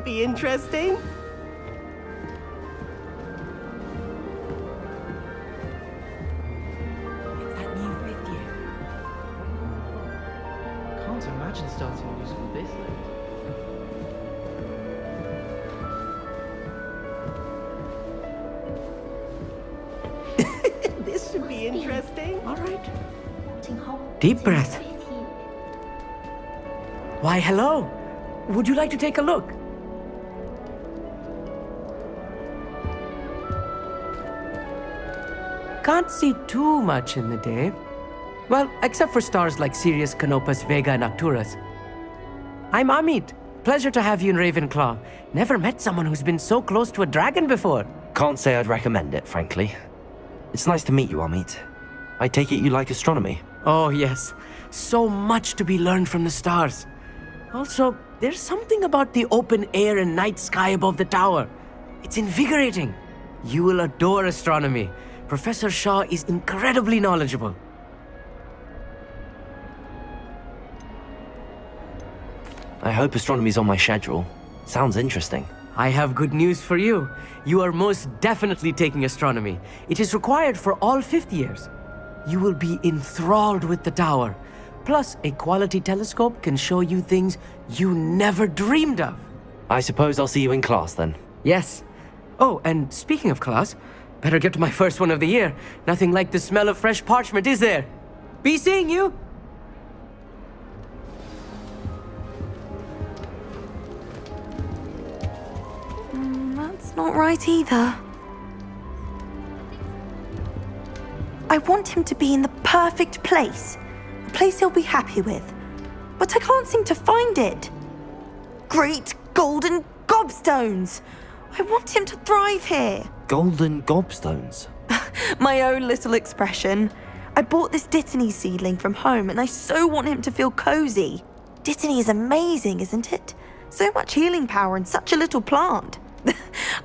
should be interesting. Is that new with you? Can't imagine starting musical this late. This should be interesting. All right. Deep breath. Why, hello. Would you like to take a look? Can't see too much in the day. Well, except for stars like Sirius, Canopus, Vega, and Arcturus. I'm Amit. Pleasure to have you in Ravenclaw. Never met someone who's been so close to a dragon before. Can't say I'd recommend it, frankly. It's nice to meet you, Amit. I take it you like astronomy. Oh, yes. So much to be learned from the stars. Also, there's something about the open air and night sky above the tower. It's invigorating. You will adore astronomy. Professor Shaw is incredibly knowledgeable. I hope astronomy's on my schedule. Sounds interesting. I have good news for you. You are most definitely taking astronomy. It is required for all fifth years. You will be enthralled with the tower. Plus, a quality telescope can show you things you never dreamed of. I suppose I'll see you in class then. Yes. Oh, and speaking of class, better get to my first one of the year. Nothing like the smell of fresh parchment, is there? Be seeing you! That's not right either. I want him to be in the perfect place. A place he'll be happy with. But I can't seem to find it. Great golden gobstones! I want him to thrive here. Golden gobstones? My own little expression. I bought this Dittany seedling from home and I so want him to feel cozy. Dittany is amazing, isn't it? So much healing power in such a little plant.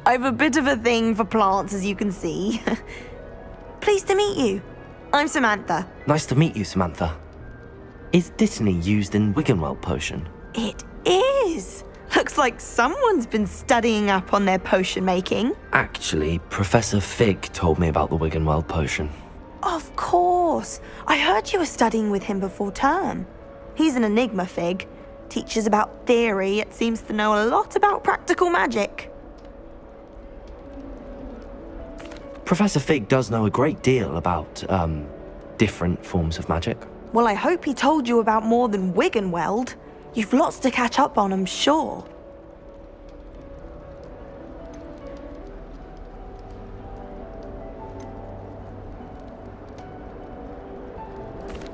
I've a bit of a thing for plants, as you can see. Pleased to meet you. I'm Samantha. Nice to meet you, Samantha. Is Dittany used in Wiggenweld potion? It is. Looks like someone's been studying up on their potion making. Actually, Professor Fig told me about the Wiggenweld potion. Of course. I heard you were studying with him before term. He's an enigma, Fig. Teaches about theory, yet seems to know a lot about practical magic. Professor Fig does know a great deal about, different forms of magic. Well, I hope he told you about more than Wiggenweld. You've lots to catch up on, I'm sure.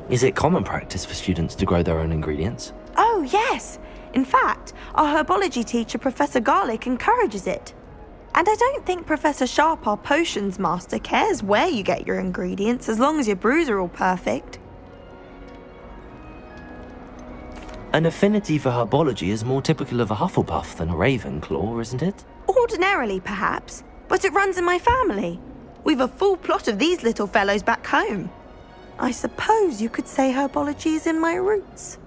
Is it common practice for students to grow their own ingredients? Oh, yes. In fact, our herbology teacher, Professor Garlick, encourages it. And I don't think Professor Sharp, our potions master, cares where you get your ingredients as long as your brews are all perfect. An affinity for herbology is more typical of a Hufflepuff than a Ravenclaw, isn't it? Ordinarily, perhaps, but it runs in my family. We've a full plot of these little fellows back home. I suppose you could say herbology is in my roots.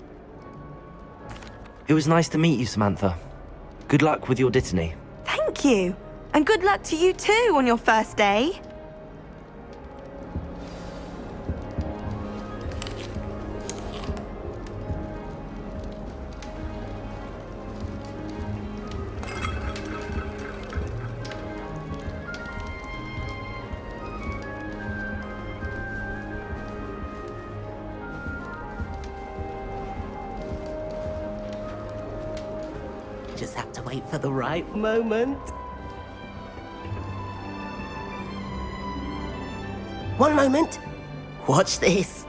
It was nice to meet you, Samantha. Good luck with your Dittany. Thank you. And good luck to you too on your first day. Just have to wait for the right moment. One moment. Watch this.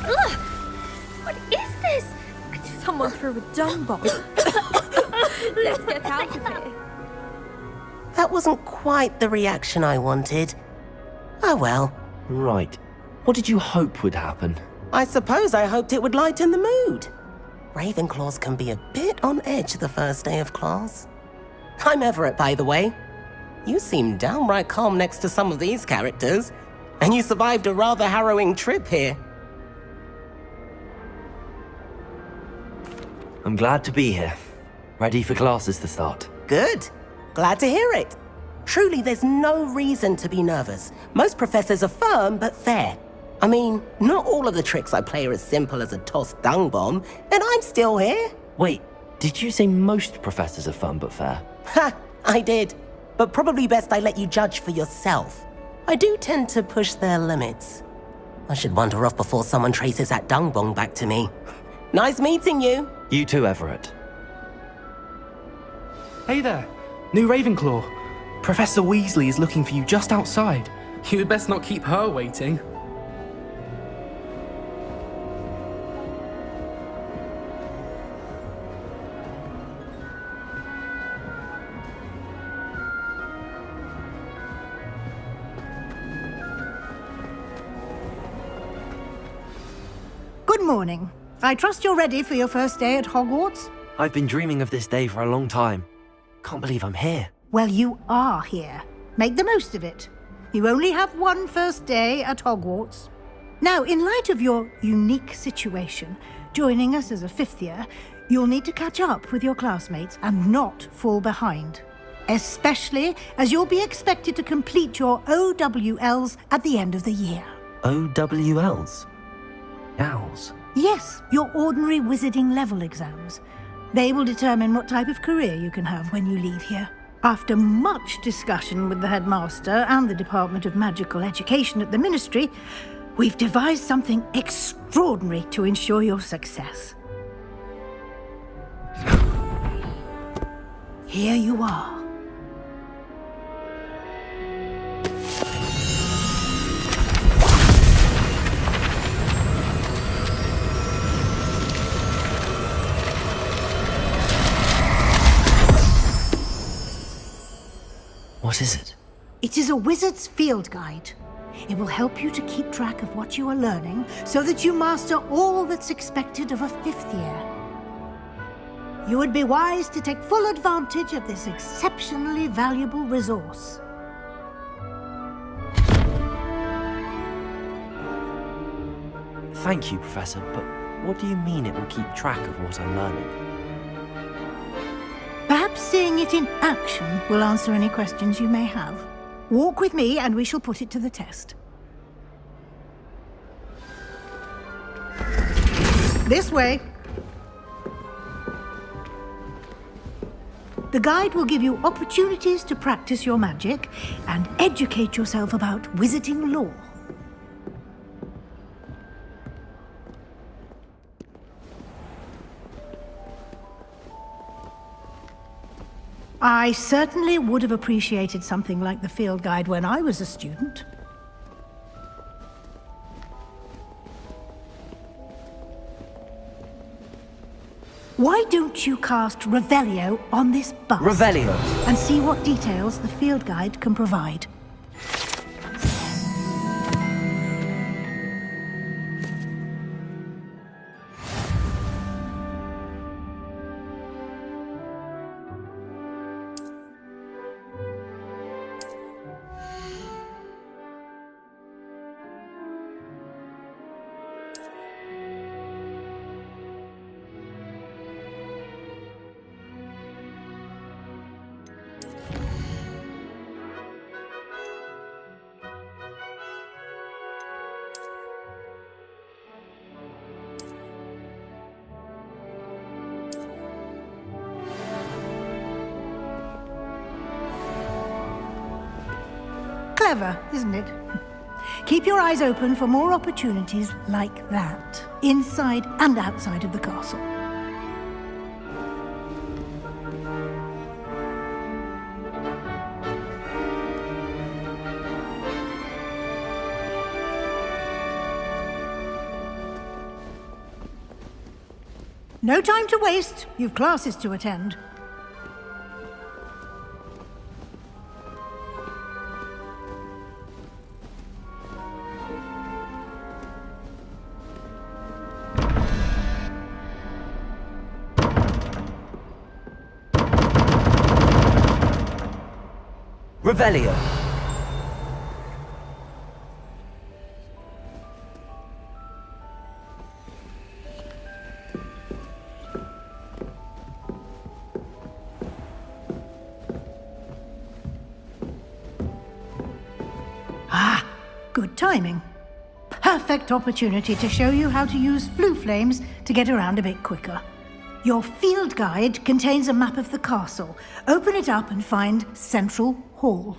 Ugh! What is this? Someone threw a dung bomb. Let's get out of here. That wasn't quite the reaction I wanted. Oh well. Right. What did you hope would happen? I suppose I hoped it would lighten the mood. Ravenclaws can be a bit on edge the first day of class. I'm Everett, by the way. You seem downright calm next to some of these characters, and you survived a rather harrowing trip here. I'm glad to be here. Ready for classes to start. Good. Glad to hear it. Truly, there's no reason to be nervous. Most professors are firm but fair. I mean, not all of the tricks I play are as simple as a tossed dung bomb, and I'm still here. Wait, did you say most professors are fun but fair? Ha! I did. But probably best I let you judge for yourself. I do tend to push their limits. I should wander off before someone traces that dung bomb back to me. Nice meeting you. You too, Everett. Hey there, new Ravenclaw. Professor Weasley is looking for you just outside. You'd best not keep her waiting. Good morning. I trust you're ready for your first day at Hogwarts? I've been dreaming of this day for a long time. Can't believe I'm here. Well, you are here. Make the most of it. You only have one first day at Hogwarts. Now, in light of your unique situation, joining us as a fifth year, you'll need to catch up with your classmates and not fall behind. Especially as you'll be expected to complete your OWLs at the end of the year. OWLs? Owls? Yes, your ordinary wizarding level exams. They will determine what type of career you can have when you leave here. After much discussion with the headmaster and the Department of Magical Education at the Ministry, we've devised something extraordinary to ensure your success. Here you are. What is it? It is a wizard's field guide. It will help you to keep track of what you are learning so that you master all that's expected of a fifth year. You would be wise to take full advantage of this exceptionally valuable resource. Thank you, Professor, but what do you mean it will keep track of what I'm learning? Perhaps seeing it in action will answer any questions you may have. Walk with me and we shall put it to the test. This way. The guide will give you opportunities to practice your magic and educate yourself about wizarding lore. I certainly would have appreciated something like the field guide when I was a student. Why don't you cast Revelio on this bus? Revelio! And see what details the field guide can provide. Clever, isn't it? Keep your eyes open for more opportunities like that, inside and outside of the castle. No time to waste. You've classes to attend. Revelio! timing. Perfect opportunity to show you how to use flue flames to get around a bit quicker. Your field guide contains a map of the castle. Open it up and find Central Hall.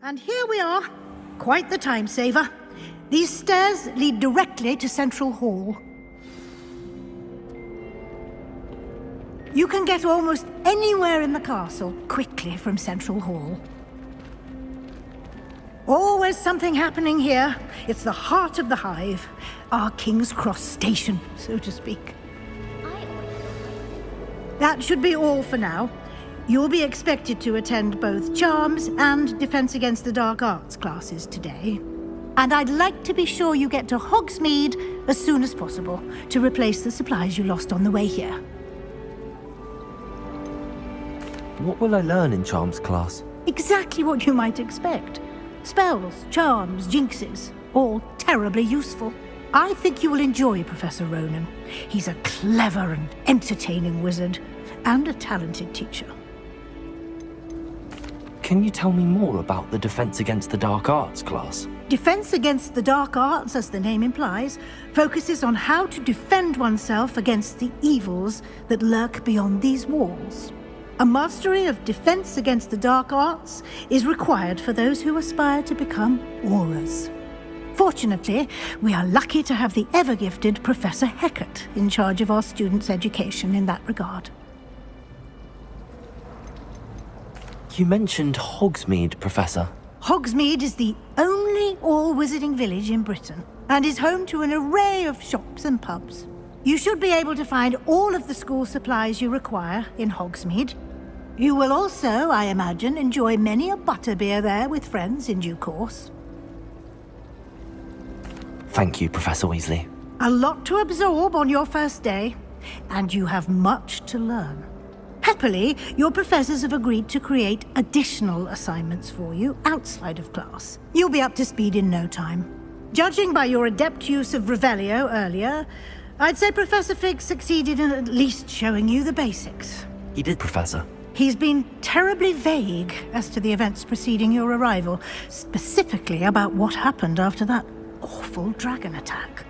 And here we are. Quite the time saver. These stairs lead directly to Central Hall. You can get almost anywhere in the castle quickly from Central Hall. Always something happening here. It's the heart of the hive. Our King's Cross station, so to speak. That should be all for now. You'll be expected to attend both Charms and Defense Against the Dark Arts classes today. And I'd like to be sure you get to Hogsmeade as soon as possible to replace the supplies you lost on the way here. What will I learn in Charms class? Exactly what you might expect. Spells, charms, jinxes, all terribly useful. I think you will enjoy Professor Ronan. He's a clever and entertaining wizard, and a talented teacher. Can you tell me more about the Defense Against the Dark Arts class? Defense Against the Dark Arts, as the name implies, focuses on how to defend oneself against the evils that lurk beyond these walls. A mastery of Defense Against the Dark Arts is required for those who aspire to become auras. Fortunately, we are lucky to have the ever-gifted Professor Hecat in charge of our students' education in that regard. You mentioned Hogsmeade, Professor. Hogsmeade is the only all-wizarding village in Britain and is home to an array of shops and pubs. You should be able to find all of the school supplies you require in Hogsmeade. You will also, I imagine, enjoy many a butterbeer there with friends in due course. Thank you, Professor Weasley. A lot to absorb on your first day, and you have much to learn. Happily, your professors have agreed to create additional assignments for you outside of class. You'll be up to speed in no time. Judging by your adept use of Revelio earlier, I'd say Professor Fig succeeded in at least showing you the basics. He did, Professor. He's been terribly vague as to the events preceding your arrival, specifically about what happened after that awful dragon attack.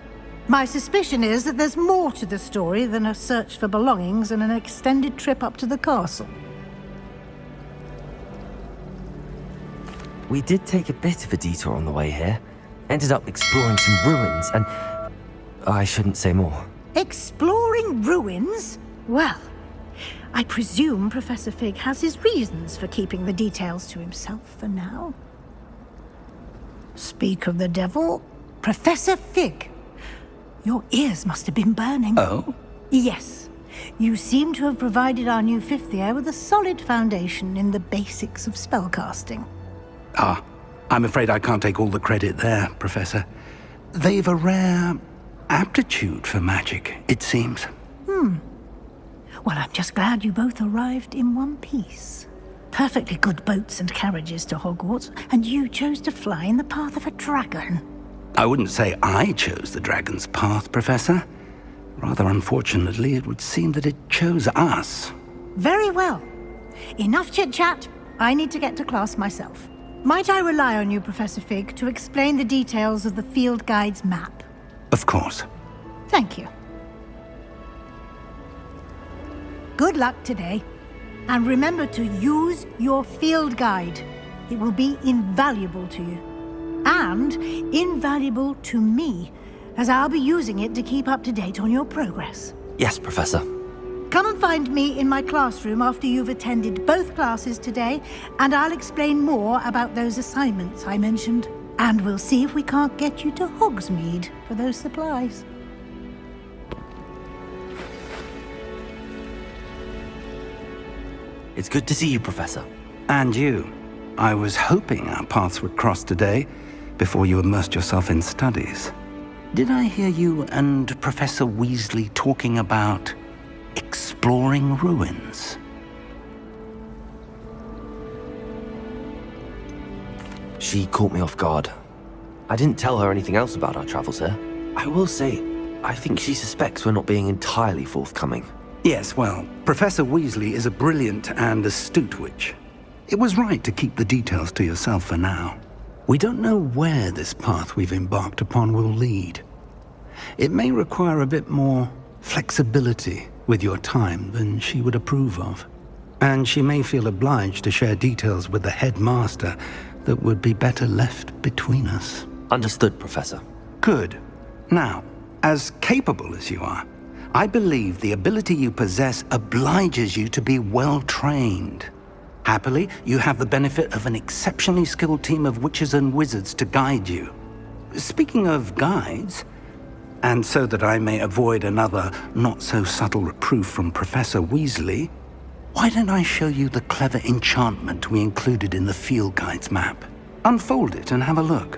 My suspicion is that there's more to the story than a search for belongings and an extended trip up to the castle. We did take a bit of a detour on the way here. Ended up exploring some ruins and... I shouldn't say more. Exploring ruins? Well, I presume Professor Fig has his reasons for keeping the details to himself for now. Speak of the devil, Professor Fig. Your ears must have been burning. Oh? Yes. You seem to have provided our new fifth year with a solid foundation in the basics of spellcasting. Ah, I'm afraid I can't take all the credit there, Professor. They've a rare aptitude for magic, it seems. Well, I'm just glad you both arrived in one piece. Perfectly good boats and carriages to Hogwarts, and you chose to fly in the path of a dragon. I wouldn't say I chose the dragon's path, Professor. Rather unfortunately, it would seem that it chose us. Very well. Enough chit-chat. I need to get to class myself. Might I rely on you, Professor Fig, to explain the details of the field guide's map? Of course. Thank you. Good luck today. And remember to use your field guide. It will be invaluable to you. And invaluable to me, as I'll be using it to keep up to date on your progress. Yes, Professor. Come and find me in my classroom after you've attended both classes today, and I'll explain more about those assignments I mentioned. And we'll see if we can't get you to Hogsmeade for those supplies. It's good to see you, Professor. And you. I was hoping our paths would cross today, before you immersed yourself in studies. Did I hear you and Professor Weasley talking about exploring ruins? She caught me off guard. I didn't tell her anything else about our travels here. I will say, I think she suspects we're not being entirely forthcoming. Yes, well, Professor Weasley is a brilliant and astute witch. It was right to keep the details to yourself for now. We don't know where this path we've embarked upon will lead. It may require a bit more flexibility with your time than she would approve of. And she may feel obliged to share details with the headmaster that would be better left between us. Understood, Professor. Good. Now, as capable as you are, I believe the ability you possess obliges you to be well trained. Happily, you have the benefit of an exceptionally skilled team of witches and wizards to guide you. Speaking of guides, and so that I may avoid another not-so-subtle reproof from Professor Weasley, why don't I show you the clever enchantment we included in the field guide's map? Unfold it and have a look.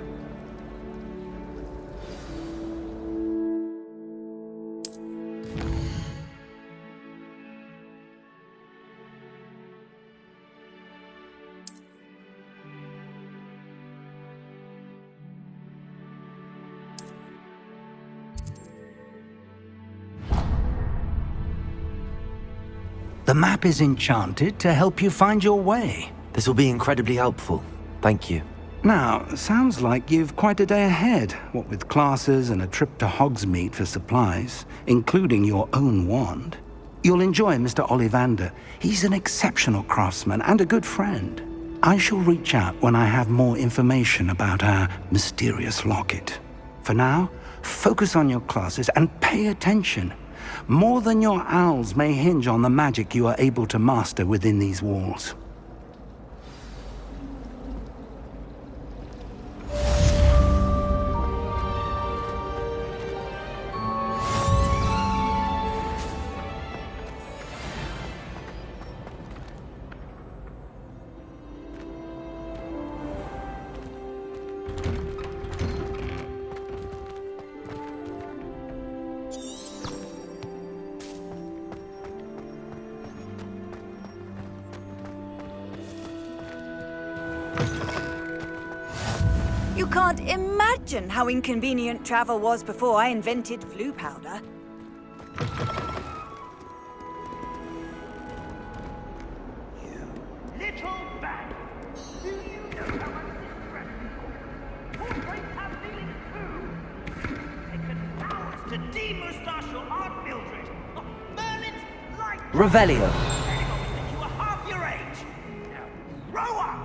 The map is enchanted to help you find your way. This will be incredibly helpful. Thank you. Now, sounds like you've quite a day ahead, what with classes and a trip to Hogsmeade for supplies, including your own wand. You'll enjoy Mr. Ollivander. He's an exceptional craftsman and a good friend. I shall reach out when I have more information about our mysterious locket. For now, focus on your classes and pay attention. More than your owls may hinge on the magic you are able to master within these walls. You can't imagine how inconvenient travel was before I invented flu powder. You little bat! Do you know how much this stress? Portraits have feelings too. It took hours to demoustache your Aunt Mildred. Oh, Merlin's like Revelio. Anybody since you were half your age. Now, grow up!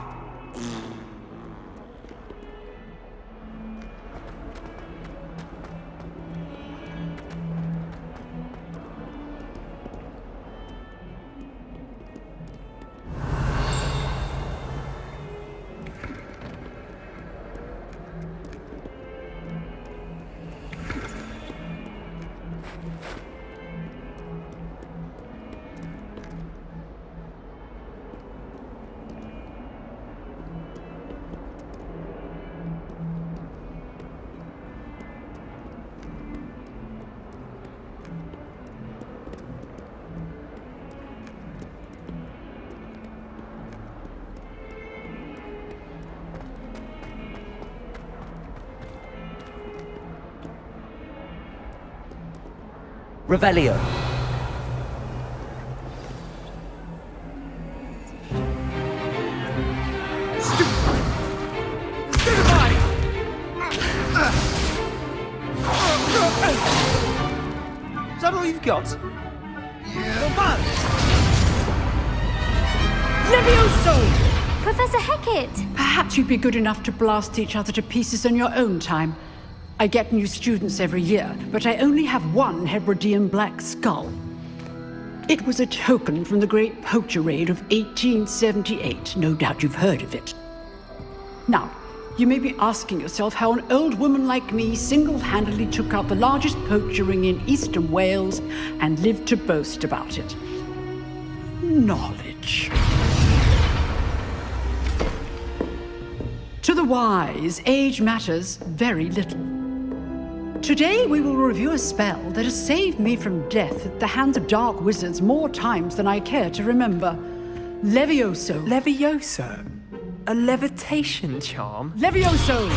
Revelio. Is that all you've got? Yeah. Levioso! Professor Hecat! Perhaps you'd be good enough to blast each other to pieces in your own time. I get new students every year, but I only have one Hebridean black skull. It was a token from the Great Poacher Raid of 1878. No doubt you've heard of it. Now, you may be asking yourself how an old woman like me single-handedly took out the largest poacher ring in eastern Wales and lived to boast about it. Knowledge. To the wise, age matters very little. Today we will review a spell that has saved me from death at the hands of dark wizards more times than I care to remember. Levioso. Levioso? A levitation charm? Levioso!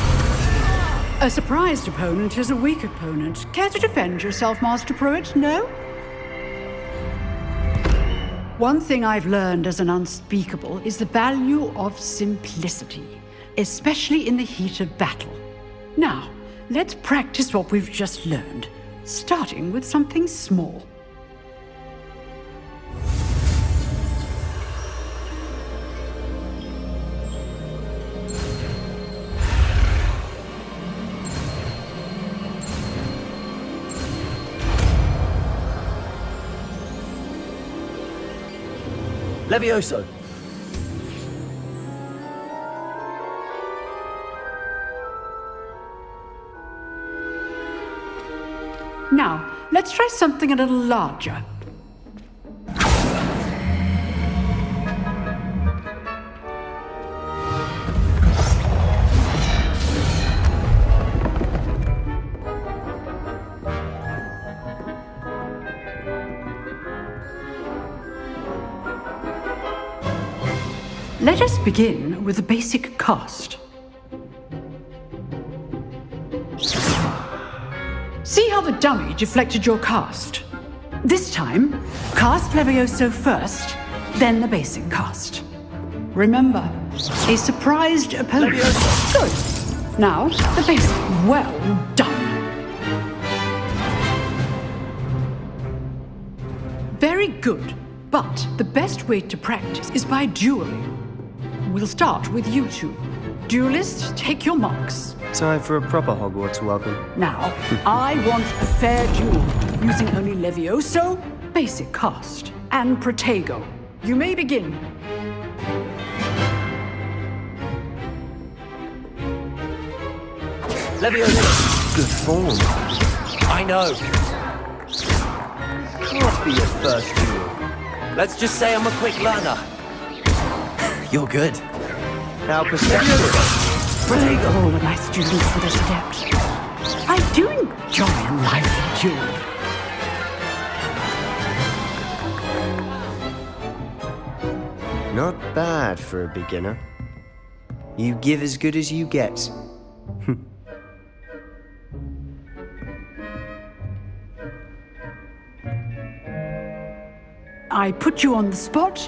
A surprised opponent is a weak opponent. Care to defend yourself, Master Pruitt? No? One thing I've learned as an unspeakable is the value of simplicity, especially in the heat of battle. Now, let's practice what we've just learned, starting with something small. Levioso! Now, let's try something a little larger. Let us begin with the basic cast. See how the dummy deflected your cast? This time, cast Levioso first, then the basic cast. Remember, a surprised opponent. Good. Now, the basic. Well done. Very good, but the best way to practice is by dueling. We'll start with you two. Duelists, take your marks. Time for a proper Hogwarts welcome. Now, I want a fair duel, using only Levioso, basic cast, and Protego. You may begin. Levioso! Good form. I know. Can't be your first duel. Let's just say I'm a quick learner. You're good. Now, perception. All of my students for this adept. I do enjoy a lively duel. Not bad for a beginner. You give as good as you get. I put you on the spot,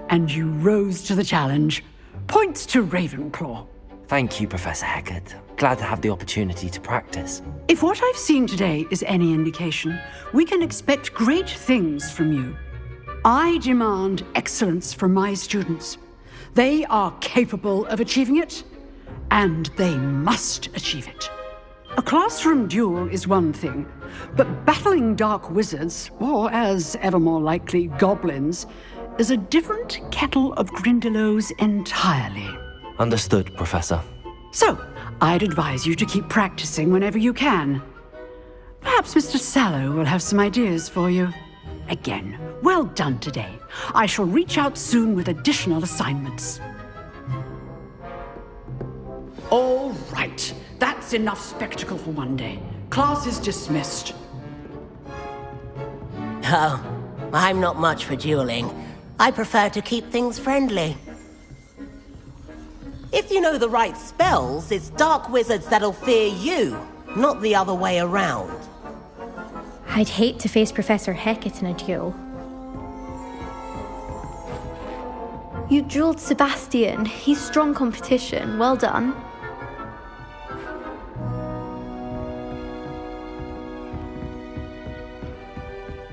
and you rose to the challenge. Points to Ravenclaw. Thank you, Professor Hecat. Glad to have the opportunity to practice. If what I've seen today is any indication, we can expect great things from you. I demand excellence from my students. They are capable of achieving it, and they must achieve it. A classroom duel is one thing, but battling dark wizards, or as ever more likely, goblins, is a different kettle of Grindylows entirely. Understood, Professor. So, I'd advise you to keep practicing whenever you can. Perhaps Mr. Sallow will have some ideas for you. Again, well done today. I shall reach out soon with additional assignments. All right, that's enough spectacle for one day. Class is dismissed. Oh, I'm not much for dueling. I prefer to keep things friendly. If you know the right spells, it's dark wizards that'll fear you, not the other way around. I'd hate to face Professor Hecat in a duel. You dueled Sebastian. He's strong competition. Well done.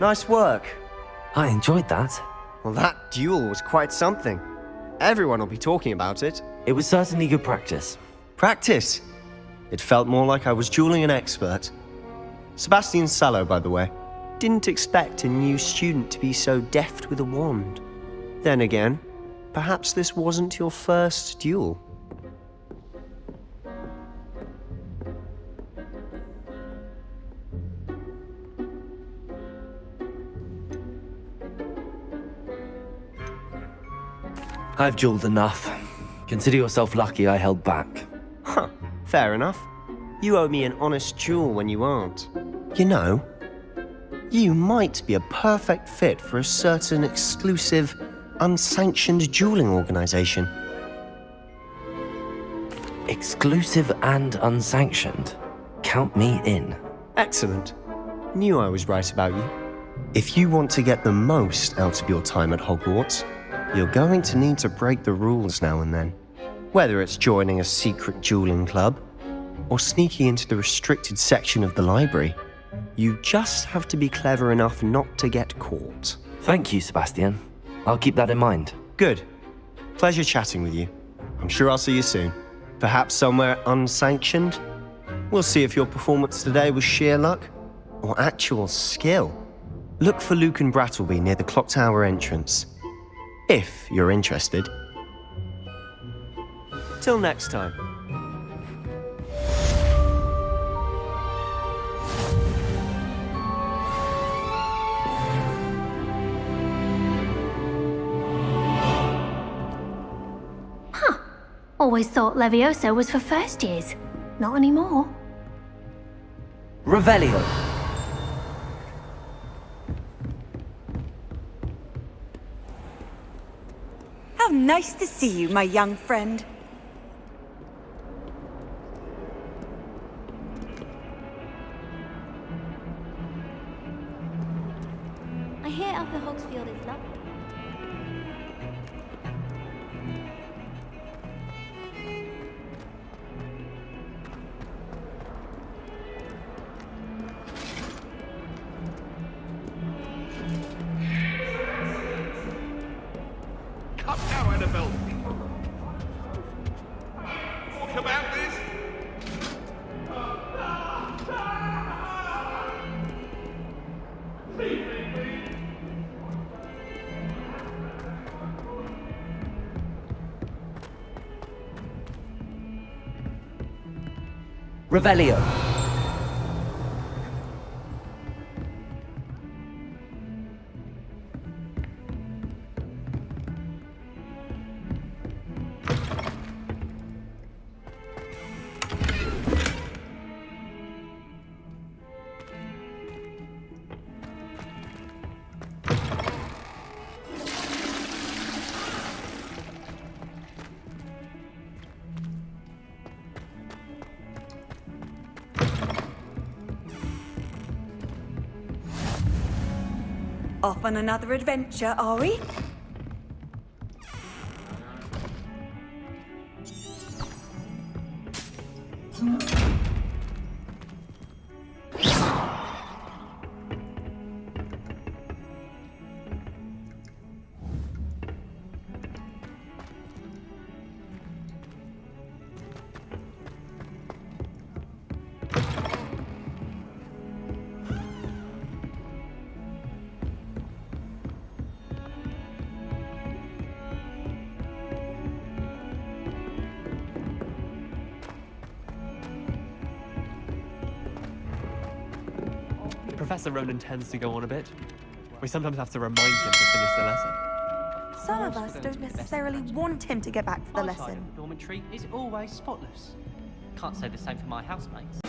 Nice work. I enjoyed that. Well, that duel was quite something. Everyone will be talking about it. It was certainly good practice. Practice? It felt more like I was dueling an expert. Sebastian Sallow, by the way. Didn't expect a new student to be so deft with a wand. Then again, perhaps this wasn't your first duel. I've dueled enough. Consider yourself lucky I held back. Huh, fair enough. You owe me an honest duel when you aren't. You know, you might be a perfect fit for a certain exclusive, unsanctioned dueling organization. Exclusive and unsanctioned. Count me in. Excellent. Knew I was right about you. If you want to get the most out of your time at Hogwarts, you're going to need to break the rules now and then. Whether it's joining a secret dueling club, or sneaking into the restricted section of the library, you just have to be clever enough not to get caught. Thank you, Sebastian. I'll keep that in mind. Good. Pleasure chatting with you. I'm sure I'll see you soon. Perhaps somewhere unsanctioned? We'll see if your performance today was sheer luck or actual skill. Look for Luke and Brattleby near the clock tower entrance, if you're interested. Till next time. Always thought Levioso was for first years. Not anymore. Revelio. How nice to see you, my young friend. I hear Upper Hogsfield is lovely. Up now, Annabelle. Talk about this. Revelio. Off on another adventure, are we? Professor Ronan tends to go on a bit. We sometimes have to remind him to finish the lesson. Some of us don't necessarily want him to get back to the My side lesson. of the dormitory is always spotless. Can't say the same for my housemates.